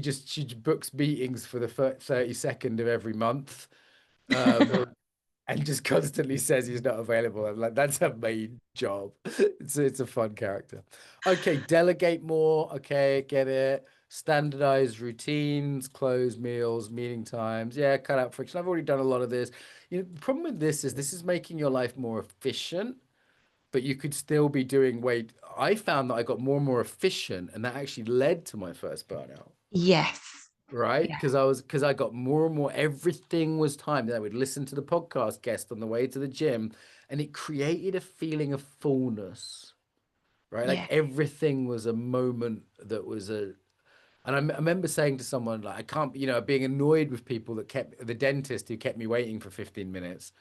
books meetings for the 32nd of every month. Um, and just constantly says he's not available. I'm like, that's her main job. It's a fun character. Okay, delegate more. Okay, get it. Standardize routines, close meals, meeting times. Yeah, cut out friction. I've already done a lot of this. The problem with this is making your life more efficient, but you could still be doing weight. I found that I got more and more efficient, and that actually led to my first burnout. Yes. Right, Yeah. because I got more and more, everything was timed. I would listen to the podcast guest on the way to the gym, and it created a feeling of fullness, right? Like Yeah. everything was a moment that was a, and I remember saying to someone like, I can't, being annoyed with people that kept the dentist who kept me waiting for 15 minutes.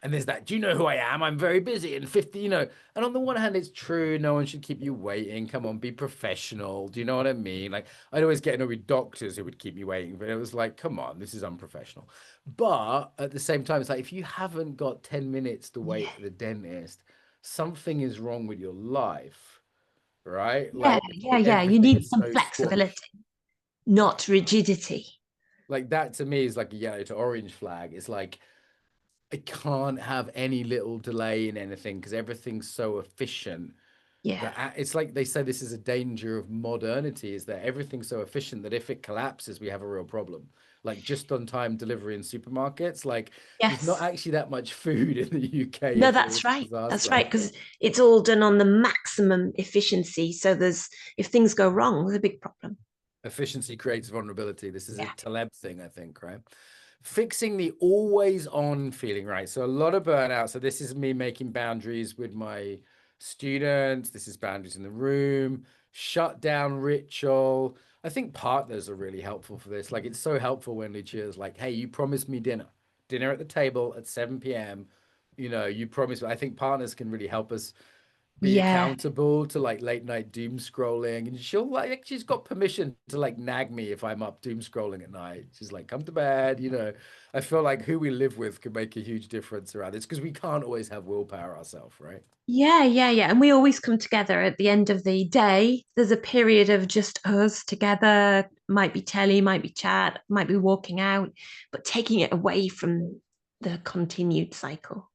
And there's that, do you know who I am? I'm very busy and 50, And on the one hand, it's true. No one should keep you waiting. Come on, be professional. Do you know what I mean? Like, I'd always get annoyed with doctors who would keep me waiting, but it was like, come on, this is unprofessional. But at the same time, it's like, if you haven't got 10 minutes to Yeah. wait at the dentist, something is wrong with your life, right? Yeah. Yeah. Yeah. You Everything need is some so squashed. flexibility, not rigidity. Like, that to me is like a yellow to orange flag. It's like, I can't have any little delay in anything because everything's so efficient Yeah. that it's like they say this is a danger of modernity is that everything's so efficient that if it collapses, we have a real problem. Like just on time delivery in supermarkets, like there's not Yes. actually that much food in the UK No, if there that's was a right. That's disaster. right. Because it's all done on the maximum efficiency. So if things go wrong, there's a big problem. Efficiency creates vulnerability. This is a Yeah. Taleb thing, I think, right? Fixing the always on feeling, right? So a lot of burnout. So this is me making boundaries with my students. This is boundaries in the room, shut down ritual. I think partners are really helpful for this. Like it's so helpful when Lucia's like, hey, you promised me dinner at the table at 7 p.m. You promised. I think partners can really help us be Yeah. accountable to like late night doom scrolling, and she'll like she's got permission to like nag me if I'm up doom scrolling at night. She's like, come to bed. I feel like who we live with can make a huge difference around this because we can't always have willpower ourselves, right? Yeah, yeah, yeah. And we always come together at the end of the day. There's a period of just us together. Might be telly, might be chat, might be walking out, but taking it away from the continued cycle.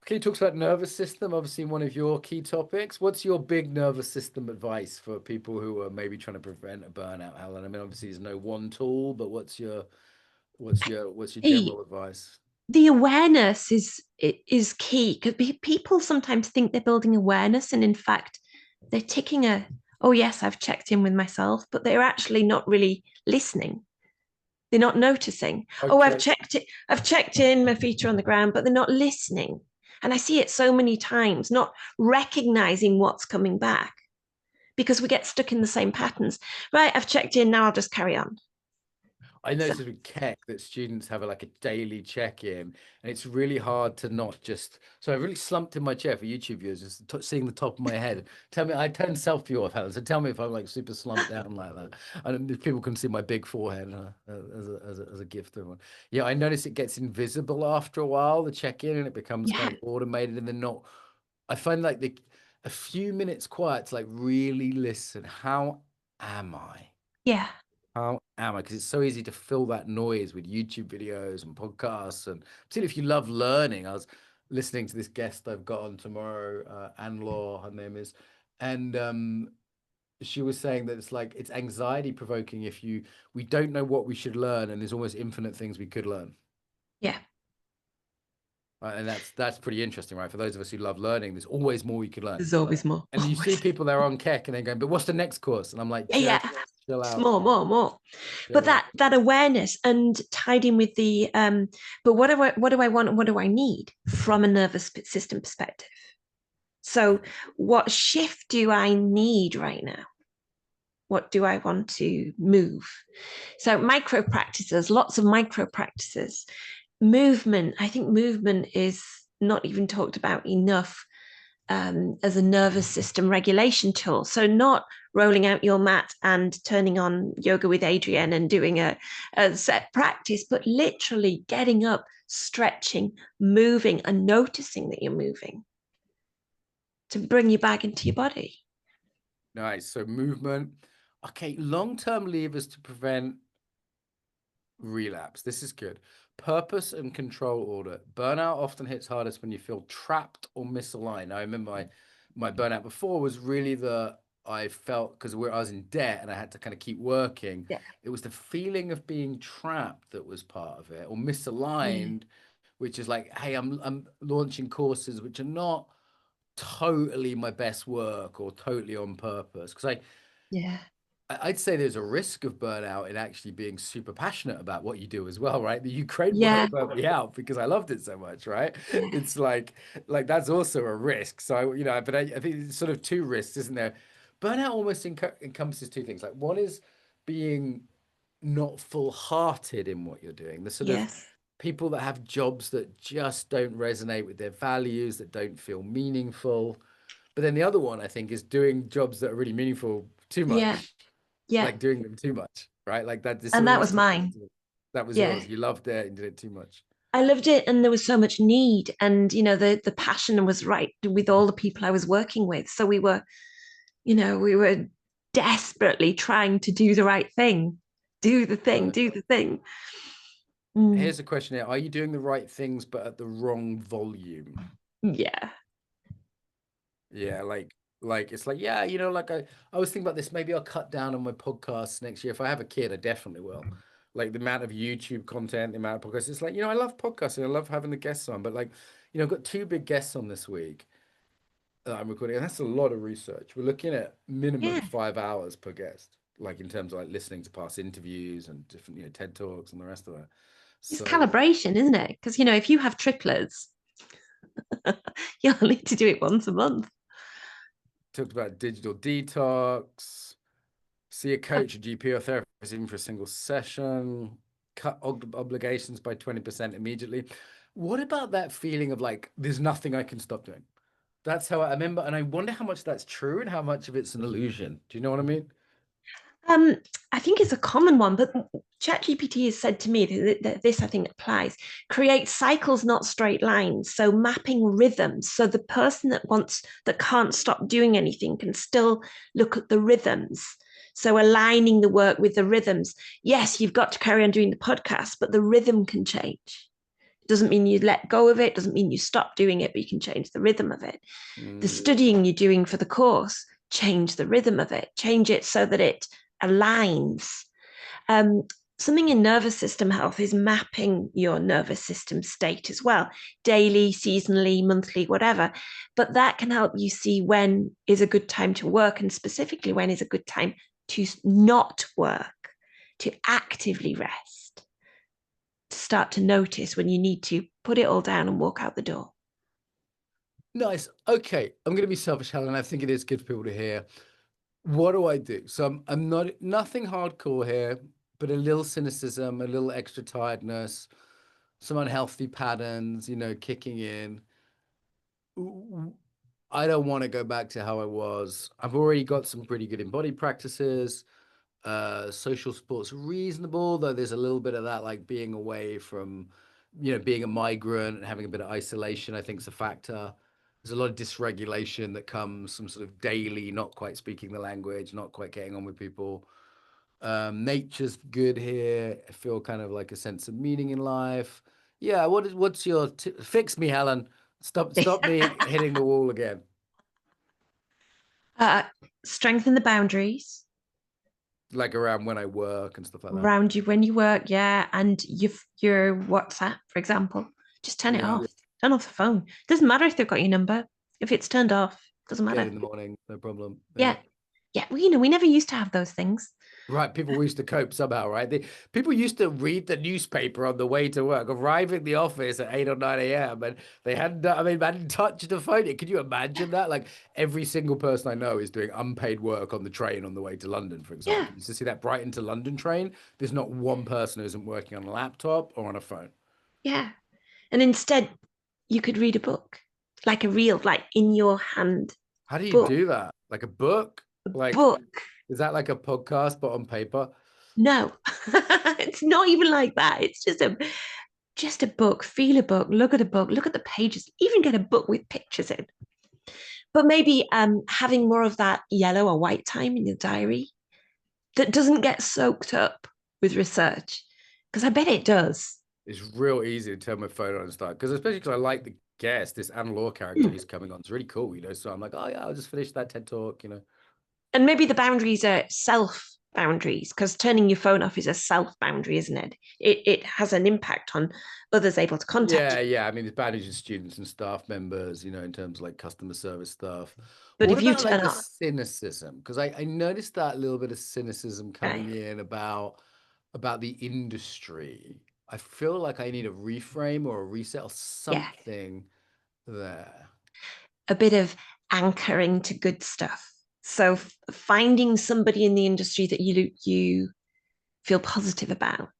Okay, talks about nervous system, obviously one of your key topics. What's your big nervous system advice for people who are maybe trying to prevent a burnout, Helen? I mean, obviously there's no one tool, but what's your The general advice? the awareness is key because people sometimes think they're building awareness, and in fact, they're ticking oh yes, I've checked in with myself, but they're actually not really listening. They're not noticing. Oh, Okay. I've checked in, my feet are on the ground, but they're not listening. And I see it so many times, not recognizing what's coming back because we get stuck in the same patterns. Right, I've checked in, now I'll just carry on. I So, noticed with Keck that students have like a daily check-in, and it's really hard to not just. So I really slumped in my chair for YouTube viewers, just seeing the top of my head. Tell me, I turned selfie off, Helen. So tell me if I'm like super slumped down like that. And if people can see my big forehead as a gift to everyone. Yeah, I notice it gets invisible after a while, the check-in, and it becomes kind yeah, of automated, and then not. I find like a few minutes quiet to like really listen. How am I? yeah, How am I? Because it's so easy to fill that noise with YouTube videos and podcasts, and particularly if you love learning. I was listening to this guest I've got on tomorrow, Anne Law, her name is, and she was saying that it's like it's anxiety provoking if we don't know what we should learn, and there's almost infinite things we could learn. yeah. Right? And that's pretty interesting, right? For those of us who love learning, there's always more we could learn. There's always more. And you see Always. people there on Keck and they're going, but what's the next course? And I'm like, Yeah, just yeah. chill It's out, more, more, more. But chill out. that awareness and tied in with the but what do I want and what do I need from a nervous system perspective? So what shift do I need right now? What do I want to move? So micro practices, lots of micro practices. Movement, I think movement is not even talked about enough as a nervous system regulation tool. So not rolling out your mat and turning on yoga with Adrienne and doing a set practice, but literally getting up, stretching, moving, and noticing that you're moving to bring you back into your body. Nice. So movement. Okay, long-term levers to prevent relapse. This is good. Purpose and control order. Burnout often hits hardest when you feel trapped or misaligned. I remember my burnout before was really the I felt because where I was in debt and I had to kind of keep working. Yeah. It was the feeling of being trapped that was part of it, or Yeah. misaligned, which is like, hey, I'm launching courses which are not totally my best work or totally on purpose. Because Yeah. I'd say there's a risk of burnout in actually being super passionate about what you do as well, right? The Ukraine Yeah. work burnt me out because I loved it so much, right? Yeah. It's like that's also a risk. So, but I think it's sort of two risks, isn't there? Burnout almost encompasses two things. Like one is being not full-hearted in what you're doing. The sort of Yes. people that have jobs that just don't resonate with their values, that don't feel meaningful. But then the other one, I think, is doing jobs that are really meaningful too Yeah. much, Yeah. like doing them too much, right? Like that, this And sort that of was mine. that was Yeah. yours. You loved it and did it too much. I loved it, and there was so much need, and the passion was right with all the people I was working with. So we were desperately trying to do the right thing, do the thing, Well, do the thing. Mm, here's a question here. Are you doing the right things, but at the wrong volume? yeah, Yeah, like it's like, yeah, like I was thinking about this. Maybe I'll cut down on my podcasts next year. If I have a kid, I definitely will. Like the amount of YouTube content, the amount of podcasts. It's like, I love podcasting. I love having the guests on, but like, I've got two big guests on this week that I'm recording, and that's a lot of research. We're looking at minimum yeah. 5 hours per guest, like in terms of like listening to past interviews and different, TED Talks and the rest of that. It's So calibration, isn't it? Because if you have triplets, you'll need to do it once a month. talked about digital detox. See a coach, a GP, or therapist even for a single session. Cut obligations by 20% immediately. What about that feeling of like, there's nothing I can stop doing? That's how I remember. And I wonder how much that's true and how much of it's an illusion. Do you know what I mean? Um, I think it's a common one, but ChatGPT has said to me that this I think applies. Create cycles, not straight lines. So mapping rhythms. So the person that can't stop doing anything can still look at the rhythms. So aligning the work with the rhythms. Yes, you've got to carry on doing the podcast, but the rhythm can change. It doesn't mean you let go of it, doesn't mean you stop doing it, but you can change the rhythm of it. The Mm. studying you're doing for the course, change the rhythm of it, change it so that it aligns. Um, Something in nervous system health is mapping your nervous system state as well, daily, seasonally, monthly, whatever. But that can help you see when is a good time to work, and specifically when is a good time to not work, to actively rest, to start to notice when you need to put it all down and walk out the door. Nice. Okay. I'm going to be selfish, Helen. I think it is good for people to hear. What do I do? So I'm not nothing hardcore here, but a little cynicism, a little extra tiredness, some unhealthy patterns, kicking in. I don't want to go back to how I was. I've already got some pretty good embodied practices. Social support's reasonable, though there's a little bit of that, like being away from, being a migrant and having a bit of isolation, I think is a factor. There's a lot of dysregulation that comes from sort of daily, not quite speaking the language, not quite getting on with people. Nature's good here. I feel kind of like a sense of meaning in life. Yeah, what's your fix me, Helen? Stop me hitting the wall again. uh, Strengthen the boundaries Like around when I work and stuff like that. around you when you work, yeah, and your WhatsApp, for example, just turn it Yeah, off. Turn off the phone. Doesn't matter if they've got your number. If it's turned off, doesn't get it matter. in the morning, no problem. Yeah. Yeah, yeah. Well, we never used to have those things. Right, people used to cope somehow, right? People used to read the newspaper on the way to work, arrive at the office at 8 or 9 a.m. and they hadn't, I mean, hadn't touched the phone. Can you imagine that? Like every single person I know is doing unpaid work on the train on the way to London, for Yeah, example. You used to see that Brighton to London train. There's not one person who isn't working on a laptop or on a phone. yeah. And instead, you could read a book, like a real, like in your hand How do you book. do that? Like a book? Like, Book. is that like a podcast but on paper? No, it's not even like that. It's just a book. Feel a book. Look at a book. Look at the pages. Even get a book with pictures in. But maybe having more of that yellow or white time in your diary that doesn't get soaked up with research, because I bet it does. It's real easy to turn my phone on and start because especially because I like the guest, this Anne Law character Mm. who's coming on. It's really cool, you know. So I'm like, oh yeah, I'll just finish that TED talk, you know. And maybe the boundaries are self boundaries, because turning your phone off is a self boundary, isn't it? It has an impact on others able to contact Yeah, you. yeah. I mean, there's managing students and staff members, you know, in terms of like customer service stuff. But What if you about like turn the on, cynicism? Because I noticed that little bit of cynicism right, coming in about the industry. I feel like I need a reframe or a reset or yeah, something there. a bit of anchoring to good stuff. So finding somebody in the industry that you feel positive about,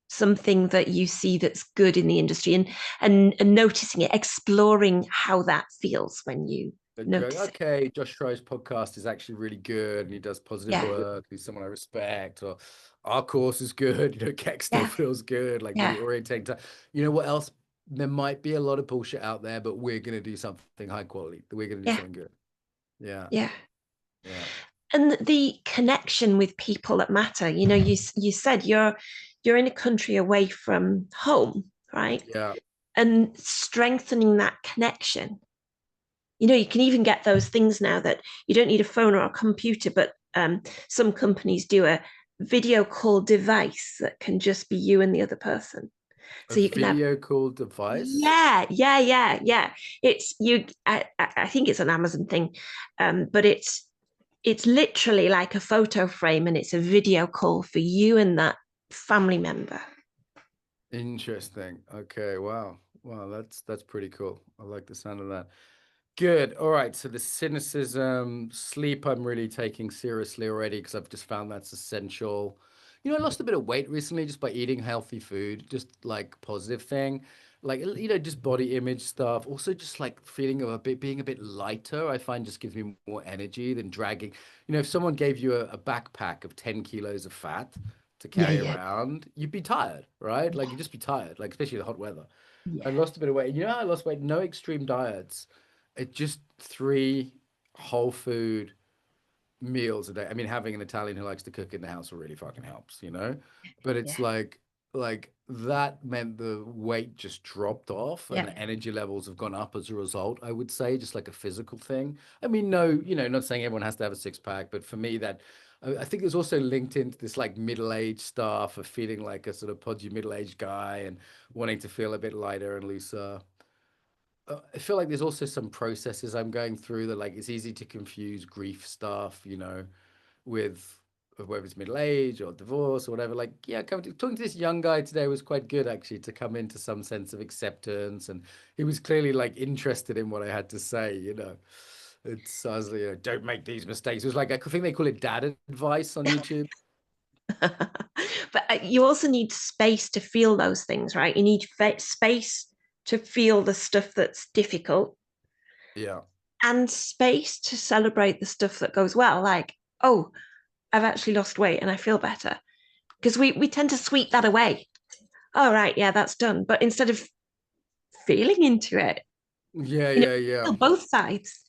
something that you see that's good in the industry, and noticing it, exploring how that feels when you And going, notice it. okay, Josh Schro's podcast is actually really good and he does positive Yeah, work. He's someone I respect. Or our course is good. You know, Keck still yeah, feels good, like yeah, really orientating to, you know what else? There might be a lot of bullshit out there, but we're going to do something high quality. We're going to do yeah, something good. Yeah. yeah. Yeah. And the connection with people that matter. You said you're in a country away from home, right? Yeah. And strengthening that connection. You can even get those things now that you don't need a phone or a computer, but some companies do a video call device that can just be you and the other person. A So you can have, video call device. yeah, yeah, yeah, yeah. It's you. I think it's an Amazon thing, but it's literally like a photo frame, and it's a video call for you and that family member. Interesting. Okay. Wow. Wow. That's pretty cool. I like the sound of that. Good. All right. So the cynicism, sleep, I'm really taking seriously already because I've just found that's essential. You know, I lost a bit of weight recently just by eating healthy food, just like positive thing. Like, you know, just body image stuff. Also, just like feeling of a bit being a bit lighter, I find just gives me more energy than dragging. You know, if someone gave you a backpack of 10 kilos of fat to Yeah, carry yeah, around, you'd be tired, right? Like, you'd just be tired, like, especially the hot weather. I yeah, lost a bit of weight. You know, how I lost weight, no extreme diets. It's just three whole food meals a day. I mean, having an Italian who likes to cook in the house really fucking helps, you know? But yeah, it's like that meant the weight just dropped off and yeah. the energy levels have gone up as a result, I would say, just like a physical thing. I mean, no, you know, not saying everyone has to have a six pack, but for me that I think there's also linked into this like middle-aged stuff of feeling like a sort of podgy middle-aged guy and wanting to feel a bit lighter and looser. I feel like there's also some processes I'm going through that like it's easy to confuse grief stuff, you know, with whether it's middle age or divorce or whatever. Like, yeah, talking to this young guy today was quite good actually to come into some sense of acceptance, and he was clearly like interested in what I had to say, you know. I was like, you know, don't make these mistakes. It was like I think they call it dad advice on YouTube. But you also need space to feel those things, right? You need space to feel the stuff that's difficult, Yeah. and space to celebrate the stuff that goes well. Like, oh, I've actually lost weight and I feel better. Because we tend to sweep that away. All right, yeah, that's done. But instead of feeling into it, Yeah, you know, yeah, yeah. feel both sides.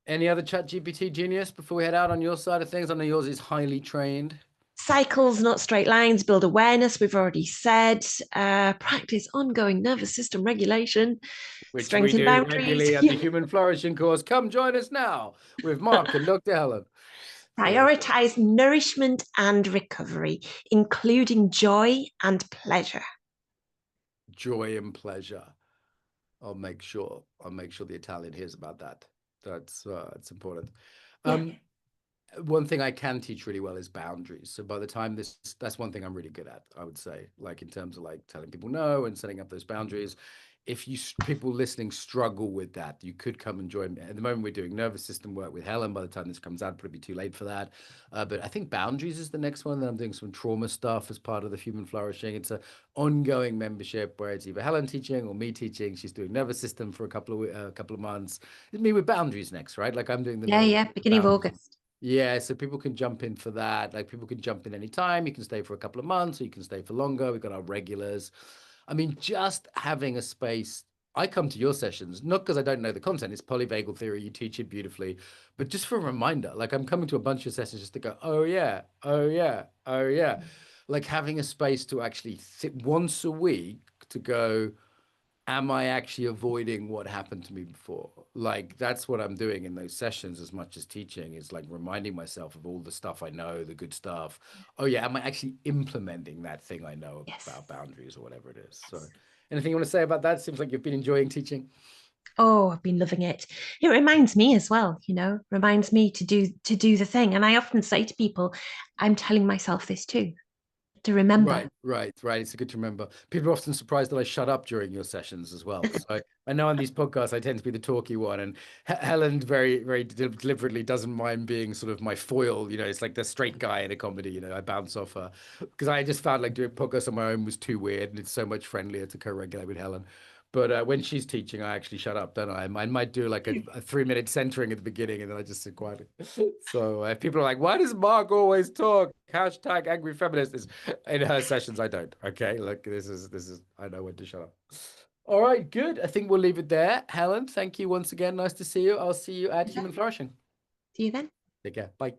Any other chat GPT genius before we head out on your side of things? I know yours is highly trained. Cycles, not straight lines, build awareness, we've already said. Practice ongoing nervous system regulation, Which we strengthen do boundaries. regularly at the Human Flourishing course. Come join us now with Mark and Dr. Helen. So, Prioritize nourishment and recovery, including joy and pleasure. joy and pleasure. I'll make sure the Italian hears about that. That's it's important. Yeah. Um, one thing I can teach really well is boundaries. So by the time that's one thing I'm really good at, I would say, like in terms of like telling people no and setting up those boundaries. If people listening struggle with that, you could come and join me. At the moment, we're doing nervous system work with Helen. By the time this comes out, it'll probably be too late for that. But I think boundaries is the next one. Then I'm doing some trauma stuff as part of the human flourishing. It's a ongoing membership where it's either Helen teaching or me teaching. She's doing nervous system for a couple of months. It's me with boundaries next, right? Like I'm doing the Yeah, nervous yeah, beginning of boundaries. August. Yeah, so people can jump in for that. Like people can jump in anytime. You can stay for a couple of months or you can stay for longer. We've got our regulars. I mean, just having a space. I come to your sessions, not because I don't know the content, it's polyvagal theory, you teach it beautifully, but just for a reminder. Like I'm coming to a bunch of sessions just to go, oh yeah, oh yeah, oh yeah. Like having a space to actually sit once a week to go, am I actually avoiding what happened to me before? Like that's what I'm doing in those sessions as much as teaching is like reminding myself of all the stuff I know, the good stuff. Oh yeah, am I actually implementing that thing I know Yes. about boundaries or whatever it is? So Yes. anything you want to say about that? Seems like you've been enjoying teaching. Oh, I've been loving it. It reminds me as well, reminds me to do the thing. And I often say to people, I'm telling myself this too, to remember. Right, right, right. It's good to remember. People are often surprised that I shut up during your sessions as well. So I know on these podcasts I tend to be the talky one, and Helen very, very deliberately doesn't mind being sort of my foil. It's like the straight guy in a comedy. I bounce off her because I just found like doing podcasts on my own was too weird, and it's so much friendlier to co-regulate with Helen. But when she's teaching, I actually shut up, don't I? I might do like a 3 minute centering at the beginning, and then I just sit quietly. So if people are like, "Why does Mark always talk?" Hashtag angry feminist is in her sessions. I don't. Okay, look, this is. I know when to shut up. All right, good. I think we'll leave it there. Helen, thank you once again. Nice to see you. I'll see you at Yeah. Human Flourishing. See you then. Take care. Bye.